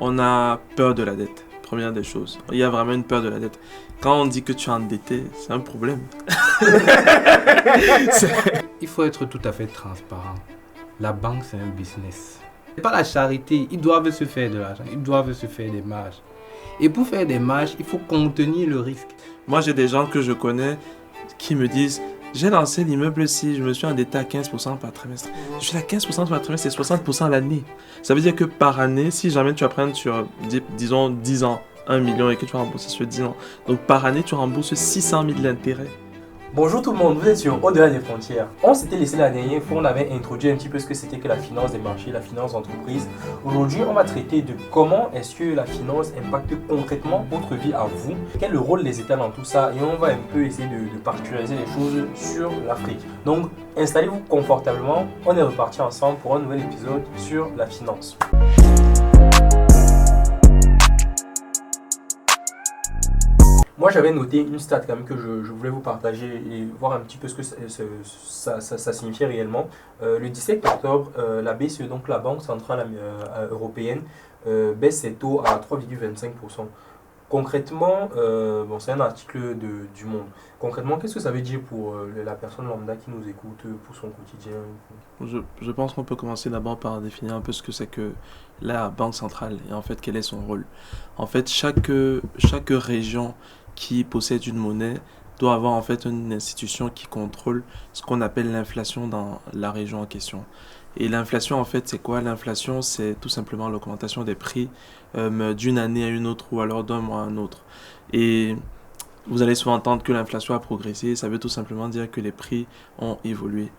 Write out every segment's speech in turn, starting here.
On a peur de la dette, première des choses. Il y a vraiment une peur de la dette. Quand on dit que tu es endetté, c'est un problème. Il faut être tout à fait transparent. La banque, c'est un business. C'est pas la charité. Ils doivent se faire de l'argent. Ils doivent se faire des marges. Et pour faire des marges, il faut contenir le risque. Moi, j'ai des gens que je connais qui me disent j'ai lancé l'immeuble si je me suis endetté à 15% par trimestre. Je suis à 15% par trimestre, c'est 60% l'année. Ça veut dire que par année, si jamais tu vas prendre sur, disons, 10 ans, 1 million et que tu vas rembourser sur 10 ans, donc par année, tu rembourses 600 000 d'intérêts. Bonjour tout le monde, vous êtes sur Au-delà des frontières. On s'était laissé la dernière fois, on avait introduit un petit peu ce que c'était que la finance des marchés, la finance d'entreprise. Aujourd'hui, on va traiter de comment est-ce que la finance impacte concrètement votre vie à vous, quel est le rôle des États dans tout ça, et on va un peu essayer de particulariser les choses sur l'Afrique. Donc, installez-vous confortablement, on est reparti ensemble pour un nouvel épisode sur la finance. Moi, j'avais noté une stat quand même que je voulais vous partager et voir un petit peu ce que ça signifiait réellement. Le 17 octobre, la BCE, donc la Banque centrale européenne, baisse ses taux à 3,25%. Concrètement, c'est un article du Monde. Concrètement, qu'est-ce que ça veut dire pour la personne lambda qui nous écoute pour son quotidien? Je pense qu'on peut commencer d'abord par définir un peu ce que c'est que la Banque centrale et en fait quel est son rôle. En fait, chaque région qui possède une monnaie doit avoir en fait une institution qui contrôle ce qu'on appelle l'inflation dans la région en question. Et l'inflation, en fait, c'est quoi? L'inflation, c'est tout simplement l'augmentation des prix d'une année à une autre ou alors d'un mois à un autre. Et vous allez souvent entendre que l'inflation a progressé. Ça veut tout simplement dire que les prix ont évolué.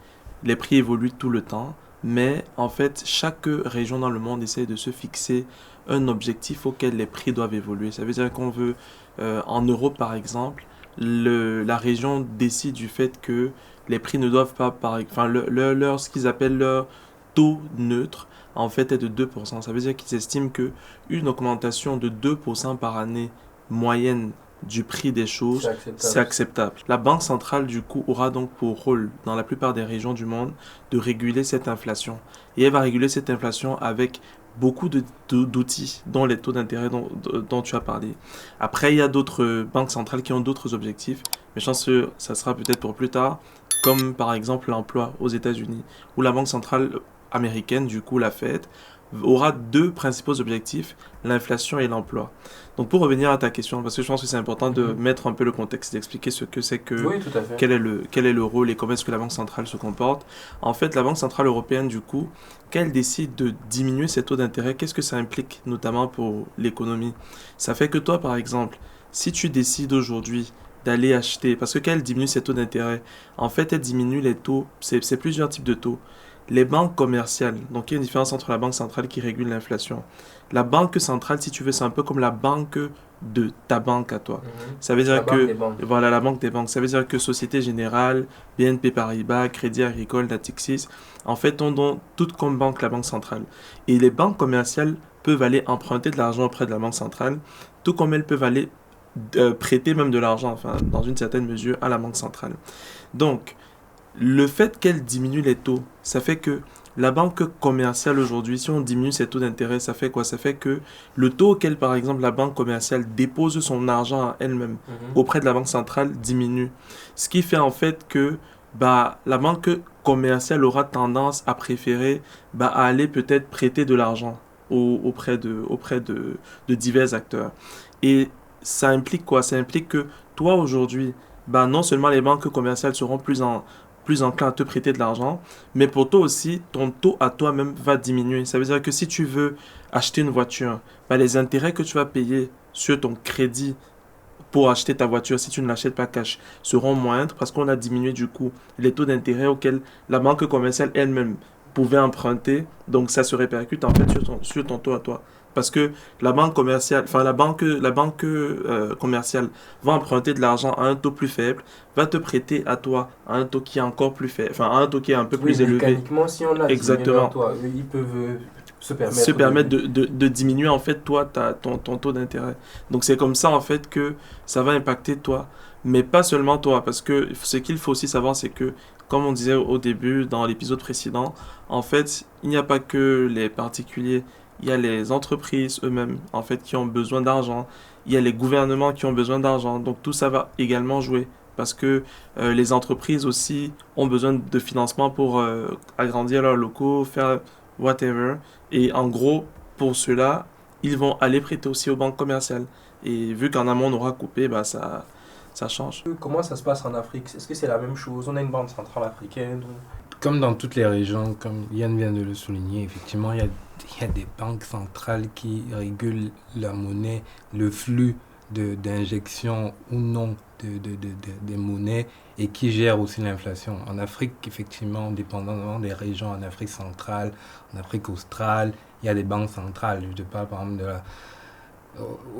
Les prix évoluent tout le temps, mais en fait, chaque région dans le monde essaie de se fixer un objectif auquel les prix doivent évoluer. Ça veut dire qu'on veut, en Europe par exemple, la région décide du fait que les prix ne doivent pas, ce qu'ils appellent leur taux neutre, en fait, est de 2%. Ça veut dire qu'ils estiment qu'une augmentation de 2% par année moyenne du prix des choses, c'est acceptable. La Banque centrale, du coup, aura donc pour rôle, dans la plupart des régions du monde, de réguler cette inflation. Et elle va réguler cette inflation avec beaucoup d'outils, dont les taux d'intérêt dont tu as parlé. Après, il y a d'autres banques centrales qui ont d'autres objectifs, mais je pense que ça sera peut-être pour plus tard, comme par exemple l'emploi aux États-Unis, où la Banque centrale américaine, du coup la Fed, aura deux principaux objectifs, l'inflation et l'emploi. Donc pour revenir à ta question, parce que je pense que c'est important de mettre un peu le contexte, d'expliquer ce que c'est que, oui, tout à fait. quel est le rôle et comment est-ce que la Banque centrale se comporte. En fait, la Banque centrale européenne, du coup, quand elle décide de diminuer ses taux d'intérêt, qu'est-ce que ça implique, notamment pour l'économie? Ça fait que toi, par exemple, si tu décides aujourd'hui d'aller acheter, parce que quand elle diminue ses taux d'intérêt, en fait, elle diminue les taux, c'est plusieurs types de taux. Les banques commerciales, donc il y a une différence entre la banque centrale qui régule l'inflation. La banque centrale, si tu veux, c'est un peu comme la banque de ta banque à toi. Ça veut dire voilà, la banque des banques. Ça veut dire que Société Générale, BNP Paribas, Crédit Agricole, Natixis, en fait, ont toutes comme banque la banque centrale. Et les banques commerciales peuvent aller emprunter de l'argent auprès de la banque centrale, tout comme elles peuvent aller prêter même de l'argent, enfin, dans une certaine mesure, à la banque centrale. Donc, le fait qu'elle diminue les taux, ça fait que la banque commerciale aujourd'hui, si on diminue ses taux d'intérêt, ça fait quoi? Ça fait que le taux auquel, par exemple, la banque commerciale dépose son argent à elle-même auprès de la banque centrale diminue. Ce qui fait en fait que la banque commerciale aura tendance à préférer à aller peut-être prêter de l'argent auprès de divers acteurs. Et ça implique quoi? Ça implique que toi aujourd'hui, non seulement les banques commerciales seront plus enclin à te prêter de l'argent, mais pour toi aussi, ton taux à toi-même va diminuer. Ça veut dire que si tu veux acheter une voiture, les intérêts que tu vas payer sur ton crédit pour acheter ta voiture, si tu ne l'achètes pas cash, seront moindres parce qu'on a diminué du coup les taux d'intérêt auxquels la banque commerciale elle-même pouvait emprunter. Donc ça se répercute en fait sur ton taux à toi. Parce que la banque commerciale, commerciale va emprunter de l'argent à un taux plus faible, va te prêter à toi à un taux qui est encore plus faible, enfin à un taux qui est un peu plus élevé. Mécaniquement, si on a exactement, toi, ils peuvent se permettre de diminuer en fait toi ton taux d'intérêt. Donc c'est comme ça en fait que ça va impacter toi, mais pas seulement toi, parce que ce qu'il faut aussi savoir, c'est que comme on disait au début dans l'épisode précédent, en fait il n'y a pas que les particuliers il y a les entreprises eux-mêmes, en fait, qui ont besoin d'argent, il y a les gouvernements qui ont besoin d'argent. Donc tout ça va également jouer parce que les entreprises aussi ont besoin de financement pour agrandir leurs locaux, faire whatever. Et en gros, pour cela, ils vont aller prêter aussi aux banques commerciales. Et vu qu'en amont on aura coupé, bah ça change. Comment ça se passe en Afrique? Est-ce que c'est la même chose? On a une banque centrale africaine? Comme dans toutes les régions, comme Yann vient de le souligner, effectivement, il y a des banques centrales qui régulent la monnaie, le flux d'injection ou non des monnaies et qui gèrent aussi l'inflation. En Afrique, effectivement, dépendamment des régions, en Afrique centrale, en Afrique australe, il y a des banques centrales. Je te parle par exemple de la...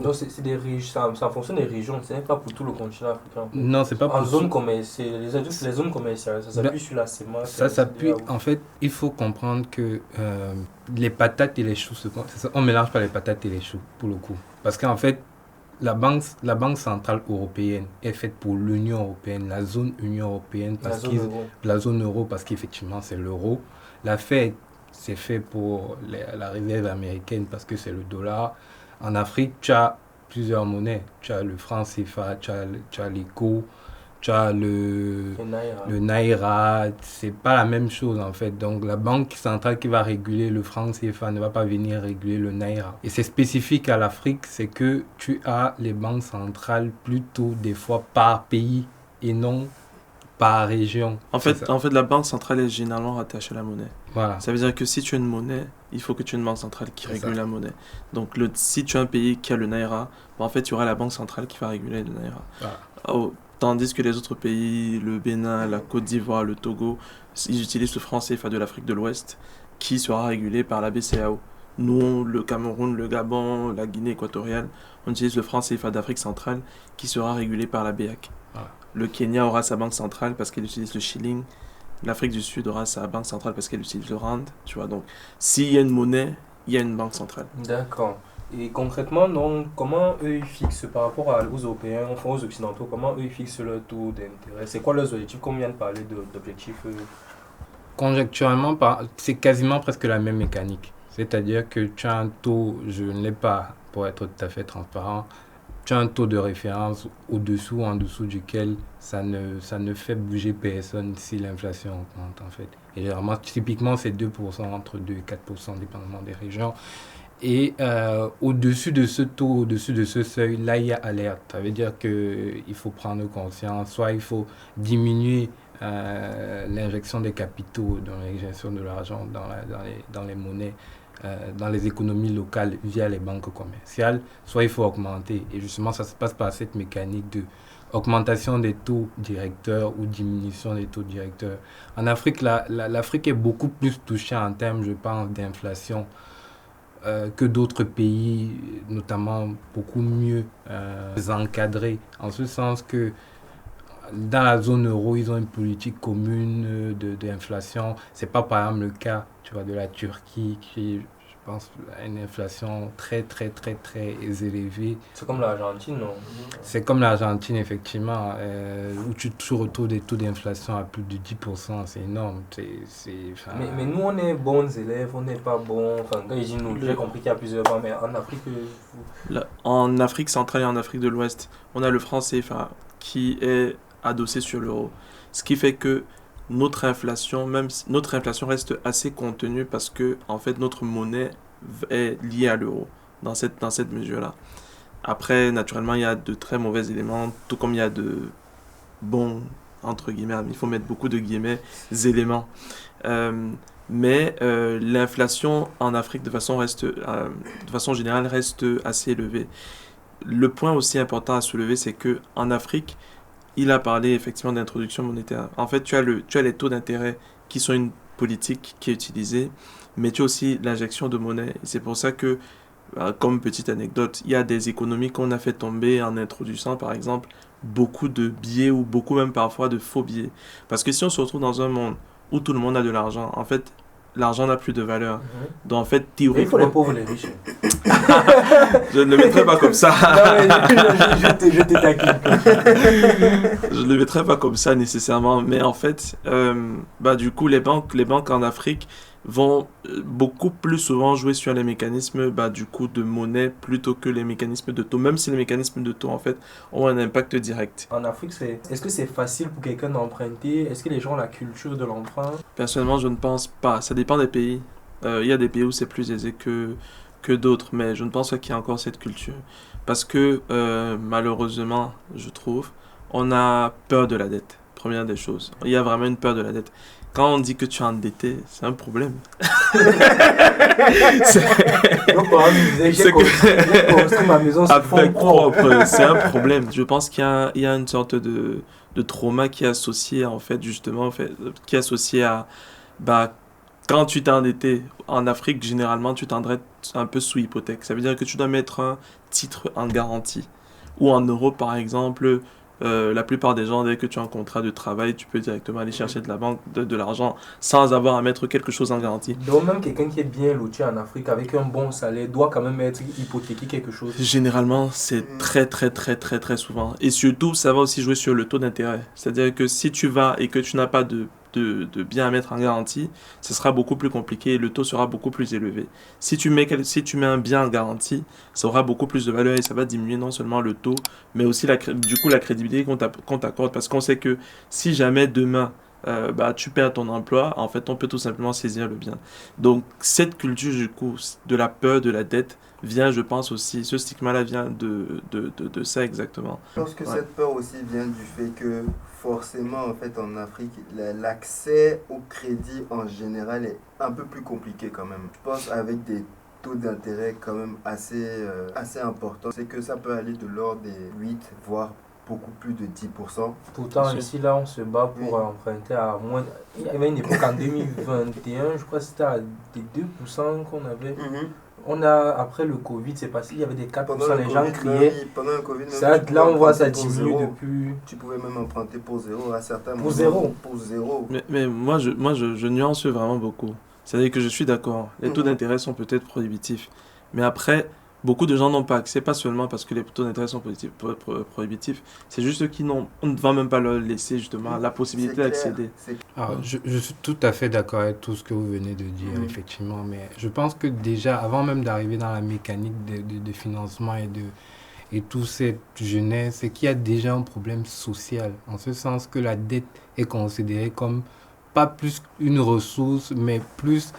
Non, c'est des régions, ça fonctionne des régions, c'est pas pour tout le continent africain. Non, c'est pas pour En zone commerciale, les zones commerciales, ça s'appuie sur la CEMA. Ça s'appuie, en fait, il faut comprendre que les patates et les choux, on ne mélange pas les patates et les choux, pour le coup. Parce qu'en fait, la banque centrale européenne est faite pour l'Union européenne, la zone Union européenne, la zone euro, parce qu'effectivement, c'est l'euro. La Fed, c'est fait pour la réserve américaine, parce que c'est le dollar. En Afrique, tu as plusieurs monnaies. Tu as le franc CFA, tu as l'ECO, tu as le Naira. C'est pas la même chose en fait. Donc la banque centrale qui va réguler le franc CFA ne va pas venir réguler le Naira. Et c'est spécifique à l'Afrique, c'est que tu as les banques centrales plutôt des fois par pays et non par région. En fait, la banque centrale est généralement rattachée à la monnaie. Voilà. Ça veut dire que si tu as une monnaie, il faut que tu aies une banque centrale qui régule la monnaie. Donc, si tu as un pays qui a le Naira, en fait, il y aura la banque centrale qui va réguler le Naira. Voilà. Tandis que les autres pays, le Bénin, la Côte d'Ivoire, le Togo, ils utilisent le franc CFA de l'Afrique de l'Ouest, qui sera régulé par la BCEAO. Nous, le Cameroun, le Gabon, la Guinée équatoriale, on utilise le franc CFA d'Afrique centrale, qui sera régulé par la BEAC. Voilà. Le Kenya aura sa banque centrale parce qu'elle utilise le shilling. L'Afrique du Sud aura sa banque centrale parce qu'elle utilise le rand. Tu vois, donc, s'il y a une monnaie, il y a une banque centrale. D'accord. Et concrètement, donc, comment eux ils fixent par rapport aux Européens, enfin aux Occidentaux, comment eux ils fixent leur taux d'intérêt? C'est quoi leurs objectifs? Comme on vient de parler d'objectifs Conjecturellement, c'est quasiment presque la même mécanique. C'est-à-dire que tu as un taux, je ne l'ai pas pour être tout à fait transparent, tu as un taux de référence au-dessous ou en dessous duquel ça ne fait bouger personne si l'inflation augmente en fait. Et généralement, typiquement, c'est 2%, entre 2 et 4%, dépendamment des régions. Et au-dessus de ce taux, au-dessus de ce seuil, là, il y a alerte. Ça veut dire qu'il faut prendre conscience, soit il faut diminuer l'injection des capitaux, dans l'injection de l'argent dans les monnaies, dans les économies locales via les banques commerciales, soit il faut augmenter. Et justement, ça se passe par cette mécanique de augmentation des taux directeurs ou diminution des taux directeurs. En Afrique, l'Afrique est beaucoup plus touchée en termes, je pense, d'inflation que d'autres pays, notamment beaucoup mieux encadrés, en ce sens que dans la zone euro, ils ont une politique commune d'inflation. C'est pas par exemple le cas, tu vois, de la Turquie qui, je pense, a une inflation très, très, très, très élevée. C'est comme l'Argentine, non? C'est comme l'Argentine, effectivement, où tu retrouves des taux d'inflation à plus de 10%. C'est énorme. Mais nous, on est bons élèves, on n'est pas bons. Enfin, quand je dis nous, j'ai compris qu'il y a plusieurs bancs, mais en Afrique... En Afrique centrale et en Afrique de l'Ouest, on a le franc CFA qui est adossé sur l'euro. Ce qui fait que notre inflation reste assez contenue parce que en fait notre monnaie est liée à l'euro dans cette mesure-là. Après, naturellement, il y a de très mauvais éléments, tout comme il y a de bons, entre guillemets, il faut mettre beaucoup de guillemets, éléments. Mais l'inflation en Afrique de façon générale reste assez élevée. Le point aussi important à soulever, c'est que en Afrique, il a parlé effectivement d'introduction monétaire. En fait, tu as les taux d'intérêt qui sont une politique qui est utilisée, mais tu as aussi l'injection de monnaie. Et c'est pour ça que, comme petite anecdote, il y a des économies qu'on a fait tomber en introduisant, par exemple, beaucoup de billets ou beaucoup même parfois de faux billets. Parce que si on se retrouve dans un monde où tout le monde a de l'argent, en fait, l'argent n'a plus de valeur. Donc, en fait, théoriquement... Il faut les pauvres, les riches. Je ne le mettrai pas comme ça. Je te taquine. Je ne le mettrai pas comme ça nécessairement. Mais en fait, du coup, les banques en Afrique vont beaucoup plus souvent jouer sur les mécanismes du coup de monnaie plutôt que les mécanismes de taux, même si les mécanismes de taux en fait ont un impact direct. En Afrique, est-ce que c'est facile pour quelqu'un d'emprunter? Est-ce que les gens ont la culture de l'emprunt? Personnellement, je ne pense pas. Ça dépend des pays. Il y a des pays où c'est plus aisé que d'autres, mais je ne pense pas qu'il y ait encore cette culture. Parce que malheureusement, je trouve, on a peur de la dette. Première des choses. Il y a vraiment une peur de la dette. Quand on dit que tu es endetté, c'est un problème. Donc, par exemple, j'ai construit ma maison sur fonds Avec propres. propre, c'est un problème. Je pense il y a une sorte de trauma qui est associé, en fait, justement, en fait, qui est associé à, bah, quand tu t'es endetté en Afrique, généralement, tu t'endettes un peu sous hypothèque. Ça veut dire que tu dois mettre un titre en garantie. Ou en Europe, par exemple, la plupart des gens, dès que tu as un contrat de travail, tu peux directement aller chercher de la banque de l'argent sans avoir à mettre quelque chose en garantie. Donc, même quelqu'un qui est bien loti en Afrique avec un bon salaire doit quand même être hypothéqué quelque chose. Généralement, c'est très, très, très, très, très souvent. Et surtout, ça va aussi jouer sur le taux d'intérêt. C'est-à-dire que si tu vas et que tu n'as pas de bien à mettre en garantie, ce sera beaucoup plus compliqué et le taux sera beaucoup plus élevé. Si tu mets un bien en garantie, ça aura beaucoup plus de valeur et ça va diminuer non seulement le taux, mais aussi du coup la crédibilité qu'on t'accorde. Parce qu'on sait que si jamais demain, tu perds ton emploi, en fait, on peut tout simplement saisir le bien. Donc, cette culture, du coup, de la peur, de la dette, vient, je pense aussi, ce stigma-là vient de ça exactement. Je pense que Ouais. cette peur aussi vient du fait que forcément, en fait, en Afrique, l'accès au crédit en général est un peu plus compliqué quand même. Je pense avec des taux d'intérêt quand même assez importants. C'est que ça peut aller de l'ordre des 8, voire beaucoup plus de 10%. Pourtant, Sûr. ici, là, on se bat pour Oui. emprunter à moins. Il y avait une époque en 2021, je crois que c'était à des 2% qu'on avait. On a, après le Covid, c'est passé, il y avait des 4%, les gens criaient. Pendant le Covid, même, Ça, tu là, pouvais on voit ça emprunter pour diminue zéro. depuis. Tu pouvais même emprunter pour zéro à certains moments. zéro. Pour zéro. Mais je nuance vraiment beaucoup. C'est-à-dire que je suis d'accord. Les taux Mhm. d'intérêt sont peut-être prohibitifs. Mais après, beaucoup de gens n'ont pas accès, pas seulement parce que les taux d'intérêt sont prohibitifs. C'est juste on ne va même pas leur laisser justement la possibilité C'est clair. d'accéder. Alors, je suis tout à fait d'accord avec tout ce que vous venez de dire, effectivement, mais je pense que déjà, avant même d'arriver dans la mécanique de financement et toute cette jeunesse, c'est qu'il y a déjà un problème social, en ce sens que la dette est considérée comme pas plus une ressource, mais plus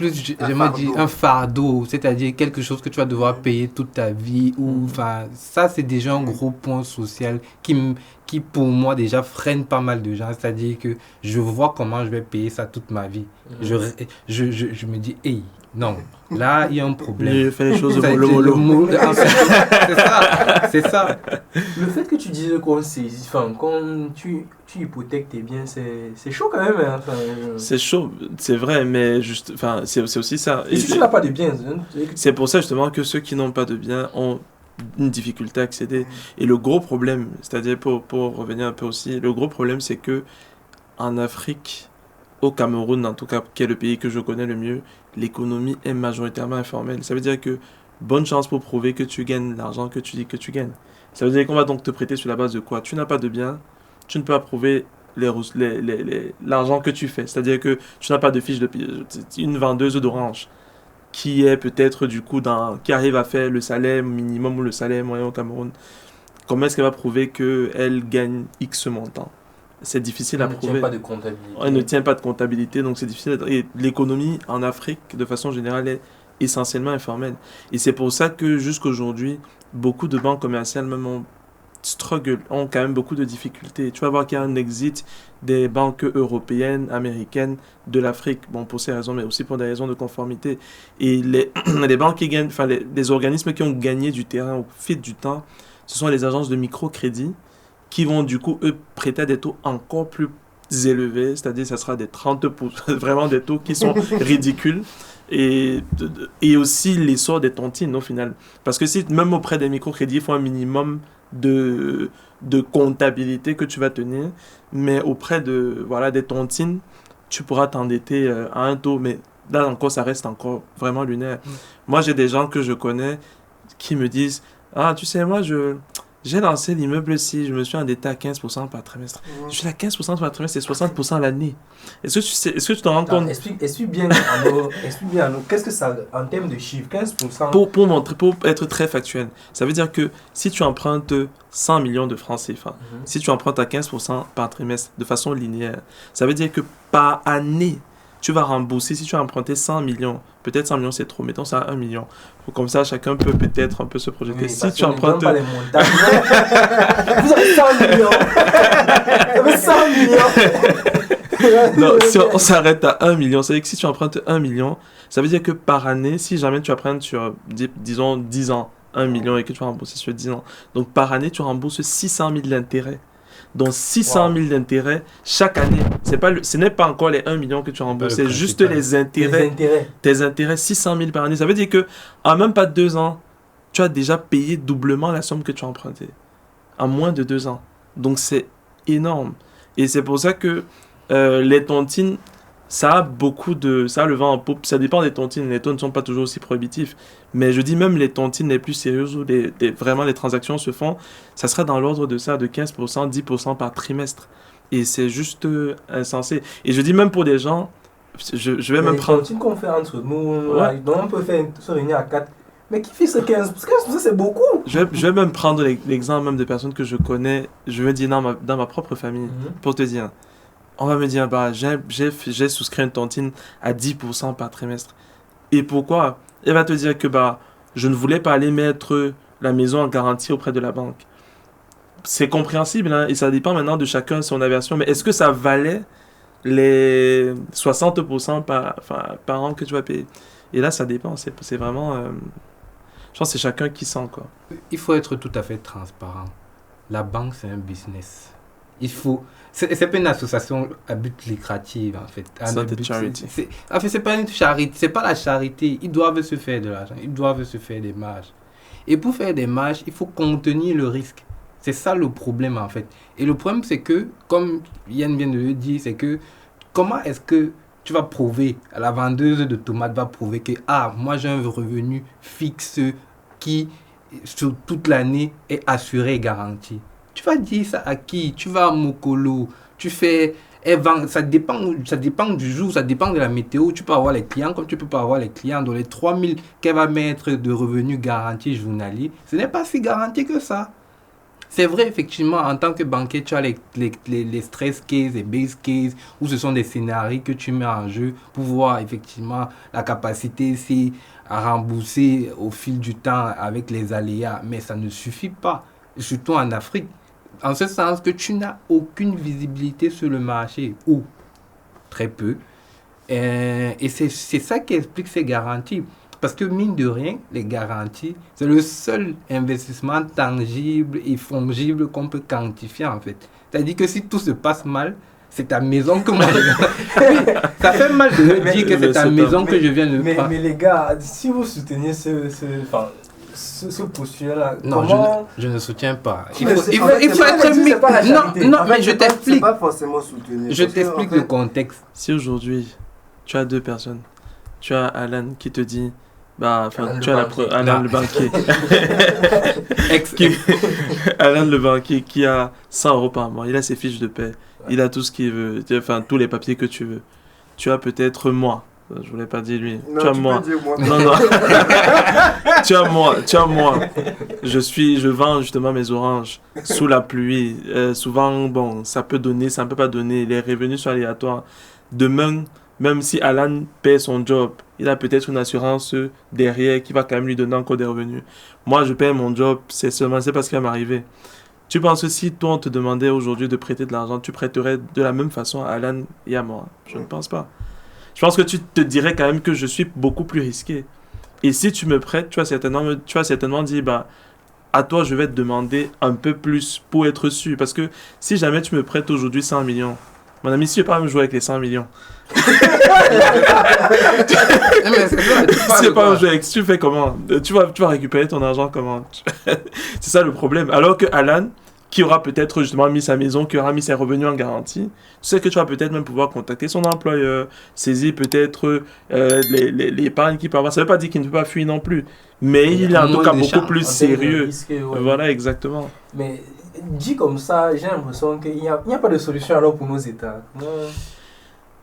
j'aimerais dire fardeau. un fardeau, c'est-à-dire quelque chose que tu vas devoir payer toute ta vie. Ou, enfin, ça, c'est déjà un gros point social qui, pour moi, déjà freine pas mal de gens. C'est-à-dire que je vois comment je vais payer ça toute ma vie. Je me dis, hey, non, là, il y a un problème. Je fais les choses Ça, mollo le mollo. mot- c'est ça. Le fait que tu disais qu'on saisit, enfin, quand tu hypothèques tes biens, c'est chaud quand même. Hein, enfin, C'est chaud, c'est vrai, mais juste, enfin, c'est aussi ça. Et si tu n'as pas de biens, C'est pour ça justement que ceux qui n'ont pas de biens ont une difficulté à accéder. Et le gros problème, c'est-à-dire pour revenir un peu aussi, le gros problème c'est que en Afrique, au Cameroun en tout cas, qui est le pays que je connais le mieux, l'économie est majoritairement informelle. Ça veut dire que bonne chance pour prouver que tu gagnes l'argent que tu dis que tu gagnes. Ça veut dire qu'on va donc te prêter sur la base de quoi? Tu n'as pas de biens, tu ne peux pas prouver l'argent que tu fais. C'est-à-dire que tu n'as pas de fiche de une vendeuse d'orange qui est peut-être du coup qui arrive à faire le salaire minimum ou le salaire moyen au Cameroun. Comment est-ce qu'elle va prouver qu'elle gagne X montant? C'est difficile à on ne tient prouver. pas de comptabilité. Elle ne tient pas de comptabilité, donc c'est difficile. Et l'économie en Afrique, de façon générale, est essentiellement informelle. Et c'est pour ça que jusqu'aujourd'hui, beaucoup de banques commerciales même ont quand même beaucoup de difficultés. Tu vas voir qu'il y a un exit des banques européennes, américaines, de l'Afrique. Bon, pour ces raisons, mais aussi pour des raisons de conformité. Et les banques qui gagnent, enfin les organismes qui ont gagné du terrain au fil du temps, ce sont les agences de microcrédit qui vont du coup, eux, prêter à des taux encore plus élevés, c'est-à-dire ça sera des 30%, vraiment des taux qui sont ridicules. Et aussi l'essor des tontines au final. Parce que si même auprès des microcrédits, il faut un minimum de comptabilité que tu vas tenir, mais auprès des tontines, tu pourras t'endetter à un taux, mais là encore, ça reste encore vraiment lunaire. Moi, j'ai des gens que je connais qui me disent, ah, tu sais, moi, j'ai lancé l'immeuble-ci, je me suis endetté à 15% par trimestre. Je suis à 15% par trimestre, c'est 60% à l'année. Est-ce que tu te rends compte? Explique bien à nous, qu'est-ce que ça, en termes de chiffres, 15%. Pour être très factuel, ça veut dire que si tu empruntes 100 millions de francs CFA, si tu empruntes à 15% par trimestre de façon linéaire, ça veut dire que par année, tu vas rembourser, si tu as emprunté 100 millions, peut-être 100 millions c'est trop, mettons ça à 1 million. Comme ça, chacun peut peut-être un peu se projeter. Oui, si tu empruntes... pas les montagnes. Vous avez 100 millions. Vous avez 100 millions. Non, si on s'arrête à 1 million, ça veut dire que si tu empruntes 1 million, ça veut dire que par année, si jamais tu empruntes sur, disons, 10 ans, 1 million et que tu vas rembourser sur 10 ans, donc par année, tu rembourses 600 000 d'intérêts. Donc 600 000 d'intérêts chaque année. Ce n'est pas encore les 1 million que tu rembourses, c'est juste les intérêts. Tes intérêts, 600 000 par année. Ça veut dire que en même pas 2 ans, tu as déjà payé doublement la somme que tu as empruntée. En moins de 2 ans. Donc c'est énorme. Et c'est pour ça que les tontines, ça a le vent en poupe. Ça dépend des tontines. Les taux ne sont pas toujours aussi prohibitifs. Mais je dis même les tontines les plus sérieuses où vraiment les transactions se font, ça serait dans l'ordre de ça, de 15%, 10% par trimestre. Et c'est juste insensé. Et je dis même pour des gens, je vais même prendre... Les tontines qu'on fait entre nous, Ouais. dont on peut se réunir à 4. Mais qui fait ce 15%? 15%, c'est beaucoup. Je vais même prendre l'exemple même de personnes que je connais, je vais dire dans ma propre famille, pour te dire. On va me dire, bah, j'ai souscrit une tontine à 10% par trimestre. Et pourquoi? Elle va te dire que bah, je ne voulais pas aller mettre la maison en garantie auprès de la banque. C'est compréhensible, hein, et ça dépend maintenant de chacun son aversion. Mais est-ce que ça valait les 60% par an que tu vas payer? Et là, ça dépend. C'est vraiment... je pense que c'est chacun qui sent, quoi. Il faut être tout à fait transparent. La banque, c'est un business. C'est pas une association à but lucratif, en fait. C'est not a charity. En fait, c'est pas une charité. C'est pas la charité. Ils doivent se faire de l'argent. Ils doivent se faire des marges. Et pour faire des marges, il faut contenir le risque. C'est ça le problème, en fait. Et le problème, c'est que, comme Yann vient de le dire, c'est que comment est-ce que tu vas prouver, la vendeuse de tomates va prouver que, moi j'ai un revenu fixe qui, sur toute l'année, est assuré et garanti. Tu vas dire ça à qui? Tu vas à Mokolo, tu fais... Ça dépend du jour, ça dépend de la météo. Tu peux avoir les clients comme tu peux pas avoir les clients. Dans les 3 000 qu'elle va mettre de revenus garantis journaliers, ce n'est pas si garanti que ça. C'est vrai, effectivement, en tant que banquier, tu as les stress cases, les base cases, où ce sont des scénarios que tu mets en jeu pour voir effectivement la capacité à rembourser au fil du temps avec les aléas. Mais ça ne suffit pas, surtout en Afrique. En ce sens que tu n'as aucune visibilité sur le marché, ou très peu. Et c'est ça qui explique ces garanties. Parce que mine de rien, les garanties, c'est le seul investissement tangible et fongible qu'on peut quantifier en fait. C'est-à-dire que si tout se passe mal, c'est ta maison que moi oui, ça fait mal de dire que c'est ta maison que je viens de prendre. Mais les gars, si vous soutenez ce postulat-là, non, comment... je ne soutiens pas. Il faut être... Non, mais je t'explique. C'est pas forcément soutenir. Je t'explique le contexte. Si aujourd'hui, tu as 2 personnes, tu as Alan qui te dit... Alan le banquier. Alan le banquier qui a 100 euros par mois. Il a ses fiches de paie. Il a tout ce qu'il veut. Enfin, tous les papiers que tu veux. Tu as peut-être moi. Je voulais pas dire lui. Non, tu as moi. Non. tu as moi. Je vends justement mes oranges sous la pluie. Souvent, bon, ça peut donner, ça ne peut pas donner. Les revenus sont aléatoires. Demain, même si Alan paie son job, il a peut-être une assurance derrière qui va quand même lui donner encore des revenus. Moi, je paie mon job, c'est parce qu'il va m'arriver. Tu penses que si toi, on te demandait aujourd'hui de prêter de l'argent, tu prêterais de la même façon à Alan et à moi? Je ne pense pas. Je pense que tu te dirais quand même que je suis beaucoup plus risqué. Et si tu me prêtes, tu vas certainement dire, à toi, je vais te demander un peu plus pour être sûr. Parce que si jamais tu me prêtes aujourd'hui 100 millions, mon ami, si tu ne veux pas me jouer avec les 100 millions, tu fais comment? Tu vas récupérer ton argent comment? C'est ça le problème. Alors que Alan, qui aura peut-être justement mis sa maison, qui aura mis ses revenus en garantie, tu sais que tu vas peut-être même pouvoir contacter son employeur, saisir peut-être l'épargne qu'il peut avoir. Ça ne veut pas dire qu'il ne peut pas fuir non plus, mais il est en tout cas beaucoup plus sérieux. Risque, ouais. Voilà, exactement. Mais dit comme ça, j'ai l'impression qu'il n'y a pas de solution alors pour nos États.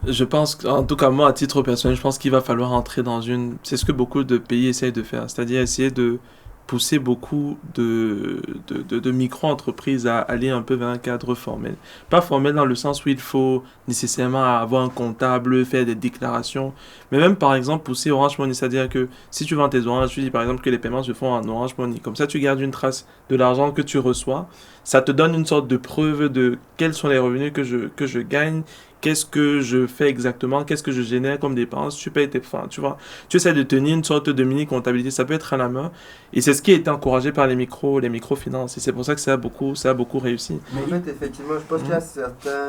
Je pense, en tout cas moi à titre personnel, je pense qu'il va falloir entrer dans une... C'est ce que beaucoup de pays essayent de faire, c'est-à-dire essayer de pousser beaucoup de micro-entreprises à aller un peu vers un cadre formel. Pas formel dans le sens où il faut nécessairement avoir un comptable, faire des déclarations, mais même par exemple pousser Orange Money, c'est-à-dire que si tu vends tes oranges, tu dis par exemple que les paiements se font en Orange Money, comme ça tu gardes une trace de l'argent que tu reçois, ça te donne une sorte de preuve de quels sont les revenus que je gagne, qu'est-ce que je fais exactement, qu'est-ce que je génère comme dépenses, tu payes tes fins, tu vois. Tu essaies de tenir une sorte de mini-comptabilité, ça peut être à la main. Et c'est ce qui a été encouragé par les microfinances. Et c'est pour ça que ça a beaucoup réussi. Mais en fait, effectivement, je pense qu'il y a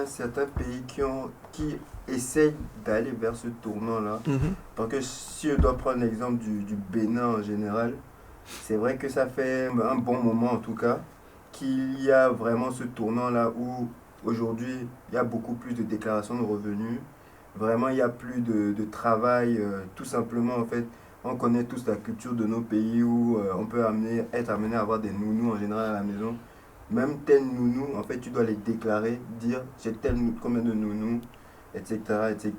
certains pays qui essayent d'aller vers ce tournant-là. Parce que si je dois prendre l'exemple du Bénin en général, c'est vrai que ça fait un bon moment en tout cas qu'il y a vraiment ce tournant-là où aujourd'hui, il y a beaucoup plus de déclarations de revenus. Vraiment, il n'y a plus de travail. Tout simplement, en fait, on connaît tous la culture de nos pays où on peut être amené à avoir des nounous en général à la maison. Même tel nounou, en fait, tu dois les déclarer, dire j'ai combien de nounous, etc. etc.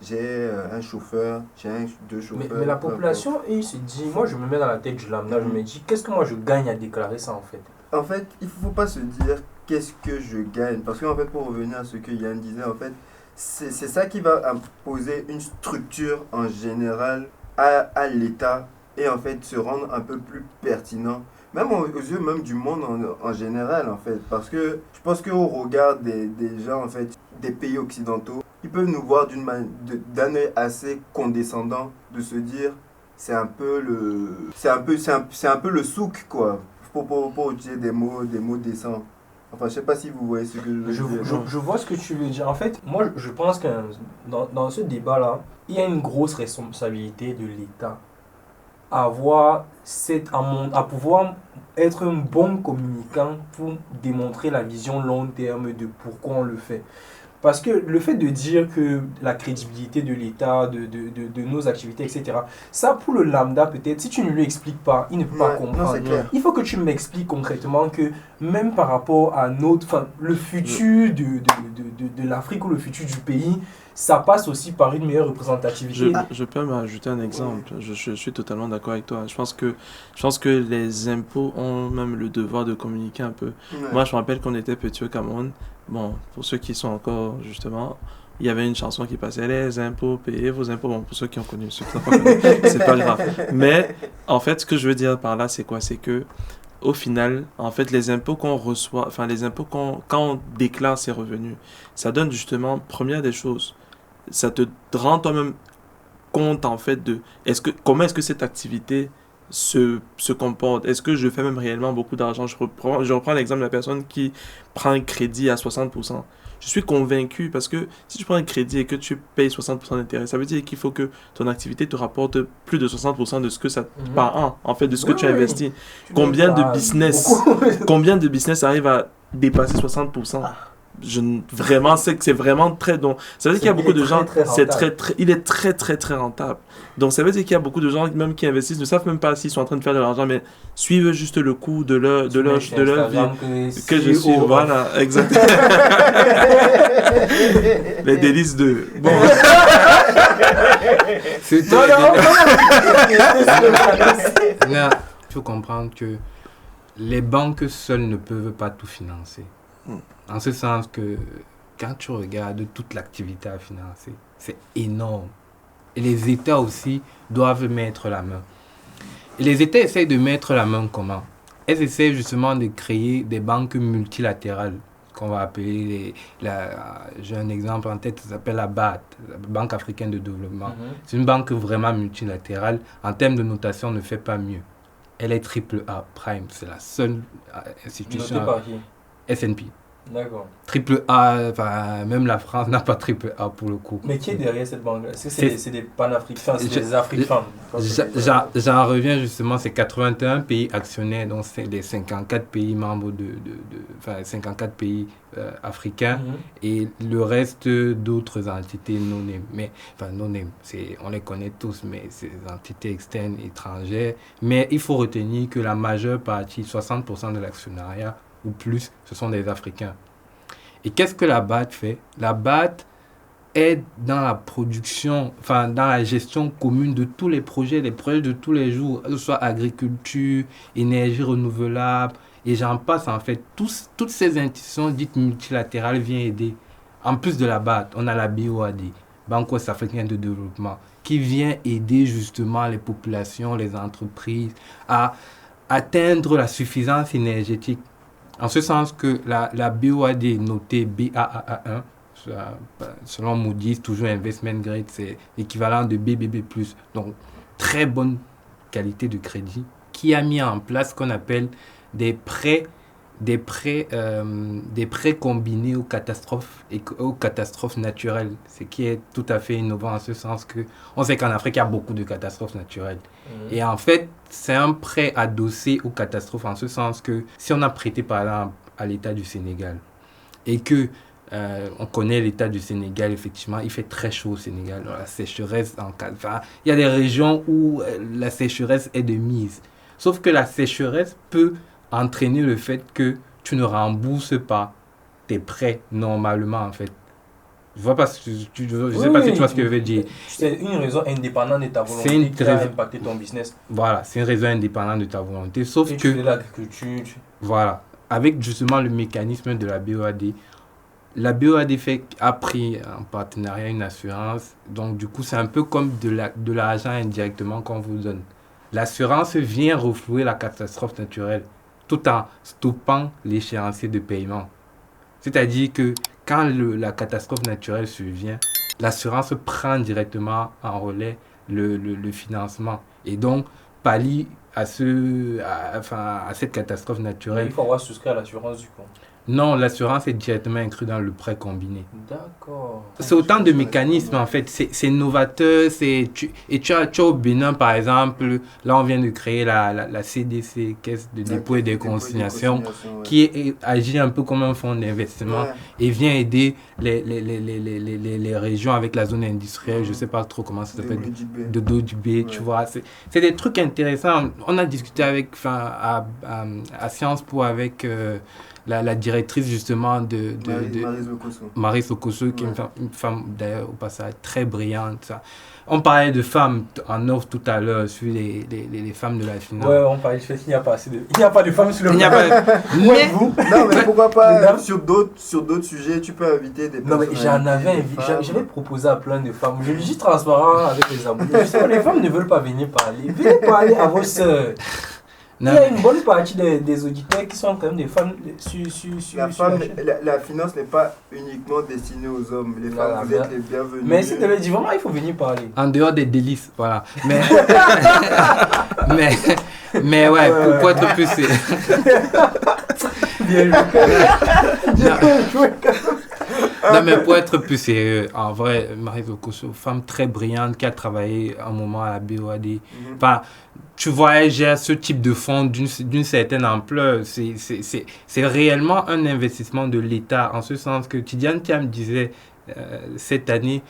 J'ai un chauffeur, j'ai deux chauffeurs. Mais la population, il se dit, moi je me mets dans la tête du lambda, je me dis, qu'est-ce que moi je gagne à déclarer ça en fait? En fait, il ne faut pas se dire qu'est-ce que je gagne. Parce qu'en fait, pour revenir à ce que Yann disait, en fait, c'est ça qui va imposer une structure en général à l'État et en fait se rendre un peu plus pertinent. Même aux yeux même du monde en général, en fait. Parce que je pense qu'au regard des gens, en fait, des pays occidentaux, ils peuvent nous voir d'un œil assez condescendant de se dire c'est un peu le souk, quoi. Pour utiliser des mots décents. Enfin, je sais pas si vous voyez ce que je veux dire. Je vois ce que tu veux dire. En fait, moi, je pense que dans ce débat-là, il y a une grosse responsabilité de l'État à pouvoir être un bon communicant pour démontrer la vision long terme de pourquoi on le fait. Parce que le fait de dire que la crédibilité de l'État, de nos activités, etc., ça pour le lambda peut-être, si tu ne lui expliques pas, il ne peut pas comprendre. Non, il faut que tu m'expliques concrètement que même par rapport à le futur de l'Afrique ou le futur du pays, ça passe aussi par une meilleure représentativité. Je peux m'ajouter un exemple. Je suis totalement d'accord avec toi. Je pense que les impôts ont même le devoir de communiquer un peu. Ouais. Moi, je me rappelle qu'on était petit au Cameroun. Bon, pour ceux qui sont encore, justement, il y avait une chanson qui passait, les impôts, payez vos impôts. Bon, pour ceux qui ont connu, ceux qui n'ont pas connu, c'est pas grave. Mais, en fait, ce que je veux dire par là, c'est quoi? C'est que, au final, en fait, les impôts qu'on reçoit, enfin, les impôts quand on déclare ses revenus, ça donne justement, première des choses, ça te rend toi-même compte, en fait, de comment est-ce que cette activité se comporte. Est-ce que je fais même réellement beaucoup d'argent? Je reprends l'exemple de la personne qui prend un crédit à 60%. Je suis convaincu parce que si tu prends un crédit et que tu payes 60% d'intérêt, ça veut dire qu'il faut que ton activité te rapporte plus de 60% de ce que ça par an, en fait, de ce que tu investis. Combien de business arrivent à dépasser 60%? Vraiment, c'est que c'est vraiment très donc ça veut dire qu'il y a beaucoup de gens il est très très très rentable. Donc ça veut dire qu'il y a beaucoup de gens même qui investissent ne savent même pas s'ils sont en train de faire de l'argent, mais suivent juste le coût de leur vie que je suis. Voilà, exactement. Les délices de bon. Là, il faut comprendre que les banques seules ne peuvent pas tout financer. En ce sens que quand tu regardes toute l'activité à financer, c'est énorme. Et les États aussi doivent mettre la main. Et les États essayent de mettre la main comment? Elles essayent justement de créer des banques multilatérales, qu'on va appeler, j'ai un exemple en tête, ça s'appelle la BAD, la Banque africaine de développement. C'est une banque vraiment multilatérale. En termes de notation, on ne fait pas mieux. Elle est AAA Prime, c'est la seule institution. Notée par qui? S&P. D'accord. Triple A, enfin, même la France n'a pas triple A pour le coup. Mais qui est derrière cette banque-là? Est-ce que c'est des panafricains, c'est des africains? J'en reviens justement, c'est 81 pays actionnaires, donc c'est les 54 pays membres enfin 54 pays africains et le reste d'autres entités non name. Mais, enfin non name, on les connaît tous, mais c'est des entités externes, étrangères. Mais il faut retenir que la majeure partie, 60% de l'actionnariat ou plus, ce sont des Africains. Et qu'est-ce que la BAT fait? La BAT aide dans la production, enfin dans la gestion commune de tous les projets de tous les jours, que ce soit agriculture, énergie renouvelable, et j'en passe en fait. Toutes ces institutions dites multilatérales viennent aider. En plus de la BAT, on a la BOAD, Banque ouest-africaine de développement, qui vient aider justement les populations, les entreprises à atteindre la suffisance énergétique. En ce sens que la BOAD notée BAA1, selon Moody's, toujours investment grade, c'est l'équivalent de BBB+. Donc, très bonne qualité de crédit, qui a mis en place ce qu'on appelle des prêts combinés aux catastrophes naturelles, ce qui est tout à fait innovant en ce sens que on sait qu'en Afrique, il y a beaucoup de catastrophes naturelles. Et en fait, c'est un prêt adossé aux catastrophes en ce sens que si on a prêté par exemple à l'État du Sénégal et que on connaît l'État du Sénégal, effectivement, il fait très chaud au Sénégal, la sécheresse enfin, il y a des régions où la sécheresse est de mise. Sauf que la sécheresse peut entraîner le fait que tu ne rembourses pas tes prêts normalement en fait. Je vois pas si tu sais pas si tu vois ce que je veux dire. C'est une raison indépendante de ta volonté qui va impacter ton business. Voilà, c'est une raison indépendante de ta volonté. Sauf que tu fais l'agriculture. Voilà, avec justement le mécanisme de la BOAD. La BOAD a pris en partenariat une assurance. Donc du coup, c'est un peu comme de l'argent indirectement qu'on vous donne. L'assurance vient reflouer la catastrophe naturelle tout en stoppant l'échéancier de paiement. C'est-à-dire que quand la catastrophe naturelle survient, l'assurance prend directement en relais le financement et donc pallie à cette catastrophe naturelle. Mais il faut avoir souscrit à l'assurance du coup. Non, l'assurance est directement inclue dans le prêt combiné. D'accord. C'est autant de mécanismes en fait, c'est novateur, tu as au Bénin par exemple, là on vient de créer la CDC, Caisse de dépôt et de consignation, qui agit un peu comme un fonds d'investissement et vient aider les régions avec la zone industrielle, je sais pas trop comment ça s'appelle, de Dodibé, tu vois, c'est des trucs intéressants. On a discuté avec, à Sciences Po avec la directrice justement de Marie Sokoso, qui est une femme d'ailleurs au passage très brillante. Ça. On parlait de femmes en offre tout à l'heure sur les femmes de la finance. Ouais, on parlait du fait qu'il n'y a pas assez de... Il n'y a pas de femmes sur le plateau. Mais vous... Non, mais pourquoi pas sur d'autres sujets, tu peux inviter des personnes. Non, mais j'avais proposé à plein de femmes. Je suis transparent avec les abonnés. Les femmes ne veulent pas venir parler. Venez parler à vos sœurs. Non, il y a une bonne partie des auditeurs qui sont quand même des femmes la finance n'est pas uniquement destinée aux hommes. Les femmes, vous êtes les bienvenus. Mais si tu le dis vraiment, il faut venir parler. En dehors des délices, voilà. Mais ouais, pour être plus sérieux. Non, mais pour être plus sérieux, en vrai, Marie Zokoso, femme très brillante qui a travaillé un moment à la BOAD. Enfin, tu vois, elle gère ce type de fonds d'une certaine ampleur. C'est réellement un investissement de l'État, en ce sens que Tidiane Thiam disait cette année,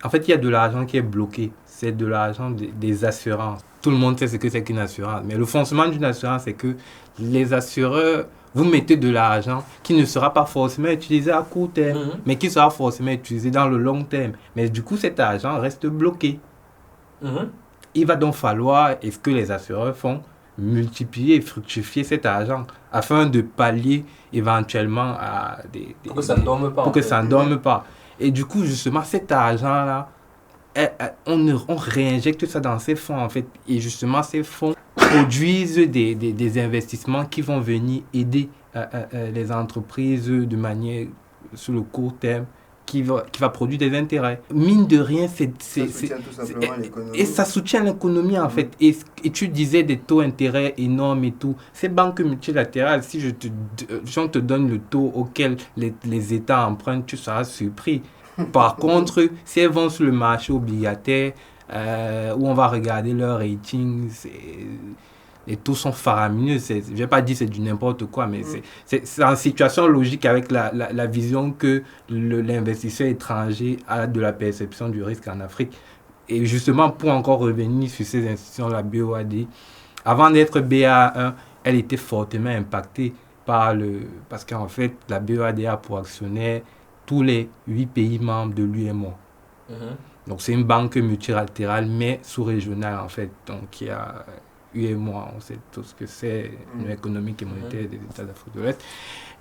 en fait, il y a de l'argent qui est bloqué. C'est de l'argent des assurances. Tout le monde sait ce que c'est qu'une assurance. Mais le fonctionnement d'une assurance, c'est que les assureurs, vous mettez de l'argent qui ne sera pas forcément utilisé à court terme, mais qui sera forcément utilisé dans le long terme. Mais du coup, cet argent reste bloqué. Il va donc falloir, et ce que les assureurs font, multiplier et fructifier cet argent afin de pallier éventuellement à pour que ça ne dorme pas. Pour que ça ne dorme pas. Et du coup, justement, cet argent-là, on réinjecte ça dans ces fonds, en fait. Et justement, ces fonds produisent des investissements qui vont venir aider les entreprises de manière sur le court terme, qui va produire des intérêts. Mine de rien, Ça soutient tout simplement l'économie. et ça soutient l'économie en fait. Et tu disais des taux d'intérêt énormes et tout. Ces banques multilatérales, si on te donne le taux auquel les États empruntent, tu seras surpris. Par contre, si elles vont sur le marché obligataire, où on va regarder leur rating, les taux sont faramineux. Je ne vais pas dire que c'est du n'importe quoi, mais c'est en situation logique avec la vision que l'investisseur étranger a de la perception du risque en Afrique. Et justement, pour encore revenir sur ces institutions, la BOAD, avant d'être BA1, elle était fortement impactée parce qu'en fait, la BOAD a pour actionnaire tous les 8 pays membres de l'UEMOA. Donc, c'est une banque multilatérale, mais sous-régionale, en fait. Donc, il y a UEMOA, on sait tout ce que c'est, l'Union économique et monétaire des États d'Afrique de l'Ouest.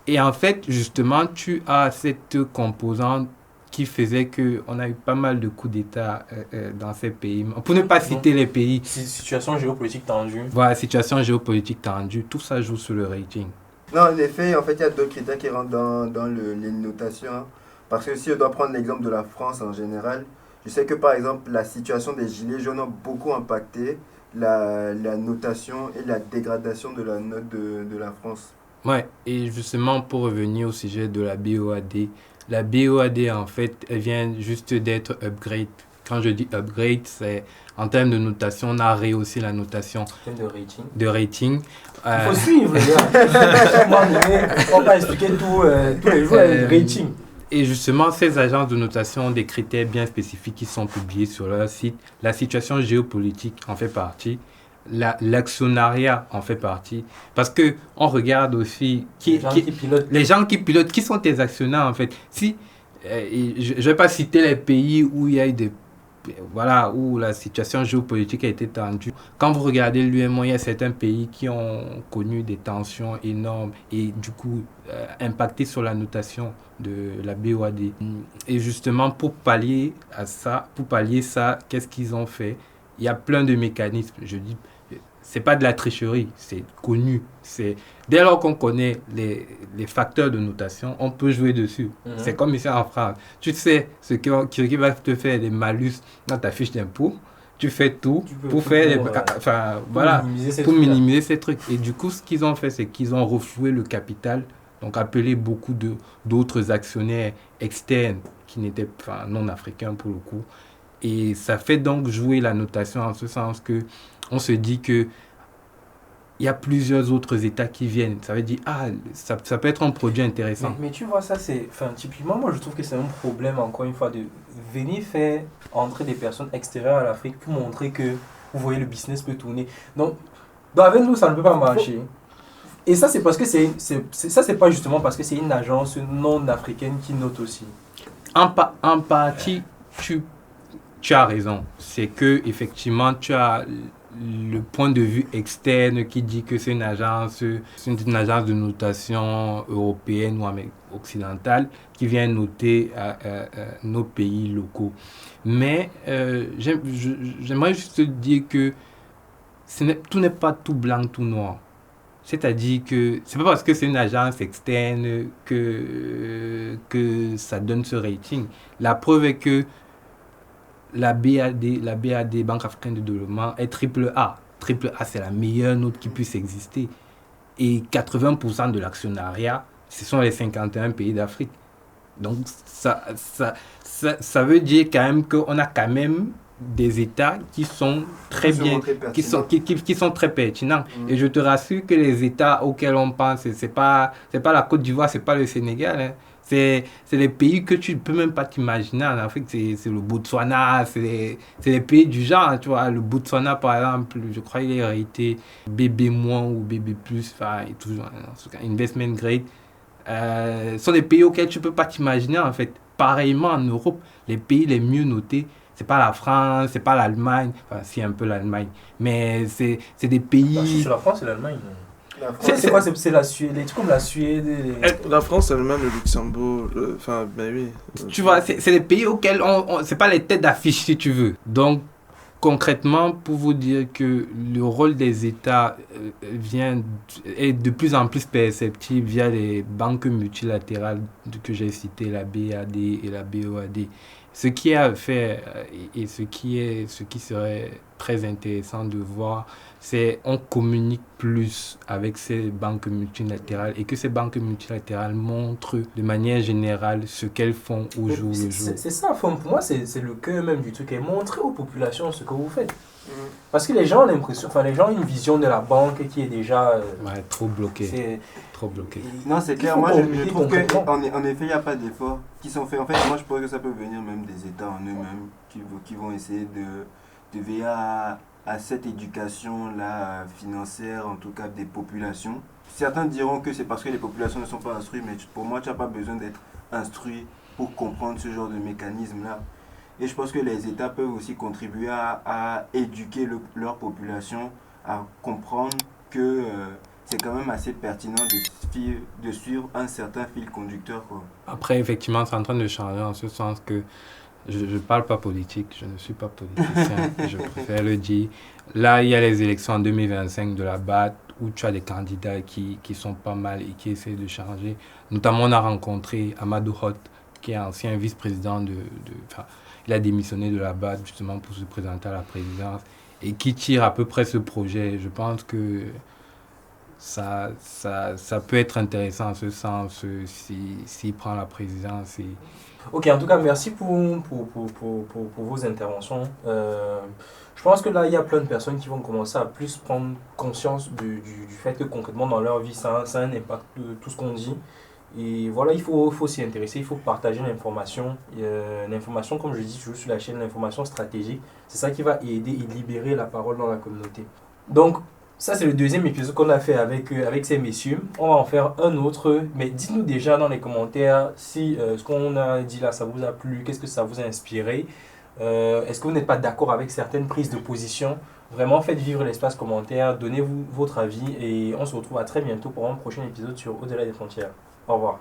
Et en fait, justement, tu as cette composante qui faisait qu'on a eu pas mal de coups d'État dans ces pays. Pour ne pas citer les pays. Situation géopolitique tendue. Voilà, situation géopolitique tendue, tout ça joue sur le rating. Non, en effet, en fait, il y a d'autres critères qui rentrent dans les notations. Hein. Parce que si je dois prendre l'exemple de la France en général, je sais que par exemple, la situation des gilets jaunes a beaucoup impacté la notation et la dégradation de la note de la France. Ouais, et justement, pour revenir au sujet de la BOAD, en fait, elle vient juste d'être upgrade. Quand je dis upgrade, c'est en termes de notation, on a rehaussé la notation En termes de rating. Il faut suivre, les gars. On va pas expliquer tous les jours avec le rating. Et justement, ces agences de notation ont des critères bien spécifiques qui sont publiés sur leur site. La situation géopolitique en fait partie. L'actionnariat en fait partie. Parce qu'on regarde aussi les gens qui pilotent, qui sont tes actionnaires en fait. Si, je ne vais pas citer les pays où il y a eu où la situation géopolitique a été tendue. Quand vous regardez l'UEMOA, il y a certains pays qui ont connu des tensions énormes et du coup impacté sur la notation de la BOAD. Et justement, pour pallier ça, qu'est-ce qu'ils ont fait? Il y a plein de mécanismes. Je dis, c'est pas de la tricherie, c'est connu. Dès lors qu'on connaît les facteurs de notation, on peut jouer dessus. C'est comme ici en France. Tu sais ce qui va te faire des malus dans ta fiche d'impôt. Tu fais tout pour minimiser ces trucs. Et du coup, ce qu'ils ont fait, c'est qu'ils ont refloué le capital, donc appelé beaucoup d'autres actionnaires externes qui n'étaient non africains pour le coup. Et ça fait donc jouer la notation en ce sens que on se dit que il y a plusieurs autres États qui viennent. Ça veut dire, ça peut être un produit intéressant. Mais tu vois, ça c'est... typiquement, moi je trouve que c'est un problème, encore une fois, de venir faire entrer des personnes extérieures à l'Afrique pour montrer que, vous voyez, le business peut tourner. Donc avec nous, ça ne peut pas marcher. Et ça, c'est parce que c'est pas justement parce que c'est une agence non africaine qui note aussi. En partie, tu as raison. C'est que effectivement, tu as le point de vue externe qui dit que c'est une agence de notation européenne ou occidentale qui vient noter nos pays locaux. Mais j'aimerais juste dire que tout n'est pas tout blanc, tout noir. C'est-à-dire que c'est pas parce que c'est une agence externe que ça donne ce rating. La preuve est que la BAD, Banque africaine de développement, est triple A. Triple A, c'est la meilleure note qui puisse exister. Et 80% de l'actionnariat, ce sont les 51 pays d'Afrique. Donc, ça veut dire quand même qu'on a quand même des États qui sont très bien, qui sont très pertinents. Et je te rassure que les États auxquels on pense, c'est pas la Côte d'Ivoire, c'est pas le Sénégal, hein. C'est les pays que tu ne peux même pas t'imaginer en Afrique. C'est le Botswana, c'est les pays du genre. Tu vois, le Botswana, par exemple, je crois qu'il est raté BB- ou BB+, et toujours, investment grade. Sont des pays auxquels tu ne peux pas t'imaginer, en fait. Pareillement, en Europe, les pays les mieux notés, c'est pas la France, c'est pas l'Allemagne. Enfin, si, un peu l'Allemagne. Mais c'est des pays... Sur la France, c'est l'Allemagne. C'est quoi? C'est la Suède, les trucs comme la Suède. La France, l'Allemagne, le Luxembourg, ben oui. Tu vois, c'est les pays auxquels c'est pas les têtes d'affiche si tu veux. Donc, concrètement, pour vous dire que le rôle des États est de plus en plus perceptible via les banques multilatérales que j'ai citées, la BAD et la BOAD. Ce qui est à faire et ce qui serait très intéressant de voir, c'est on communique plus avec ces banques multilatérales et que ces banques multilatérales montrent de manière générale ce qu'elles font au jour le jour. C'est ça, pour moi, c'est le cœur même du truc, et montrer aux populations ce que vous faites. Parce que les gens ont l'impression, les gens ont une vision de la banque qui est déjà... ouais, trop bloquée. Trop bloquée. Non, c'est clair, moi je trouve qu'en effet, il n'y a pas d'efforts qui sont faits. En fait, moi je pense que ça peut venir même des États en eux-mêmes qui vont essayer de veiller à cette éducation-là financière, en tout cas des populations. Certains diront que c'est parce que les populations ne sont pas instruites, mais pour moi, tu n'as pas besoin d'être instruit pour comprendre ce genre de mécanisme-là. Et je pense que les États peuvent aussi contribuer à éduquer leur population, à comprendre que c'est quand même assez pertinent de suivre un certain fil conducteur, quoi. Après, effectivement, c'est en train de changer en ce sens que je ne parle pas politique, je ne suis pas politicien, je préfère le dire. Là, il y a les élections en 2025 de la BAD où tu as des candidats qui sont pas mal et qui essaient de changer. Notamment, on a rencontré Amadou Hott, qui est ancien vice-président il a démissionné de la BAD justement pour se présenter à la présidence et qui tire à peu près ce projet. Je pense que ça peut être intéressant en ce sens s'il prend la présidence. Ok, en tout cas, merci pour vos interventions. Je pense que là, il y a plein de personnes qui vont commencer à plus prendre conscience du fait que concrètement dans leur vie, ça a un impact de tout ce qu'on dit. Et voilà, il faut s'y intéresser, il faut partager l'information. L'information, comme je dis toujours sur la chaîne, l'information stratégique, c'est ça qui va aider et libérer la parole dans la communauté. Donc, ça, c'est le deuxième épisode qu'on a fait avec ces messieurs. On va en faire un autre. Mais dites-nous déjà dans les commentaires si ce qu'on a dit là, ça vous a plu, qu'est-ce que ça vous a inspiré. Est-ce que vous n'êtes pas d'accord avec certaines prises de position? Vraiment, faites vivre l'espace commentaire, donnez-vous votre avis et on se retrouve à très bientôt pour un prochain épisode sur Au-delà des frontières. Au revoir.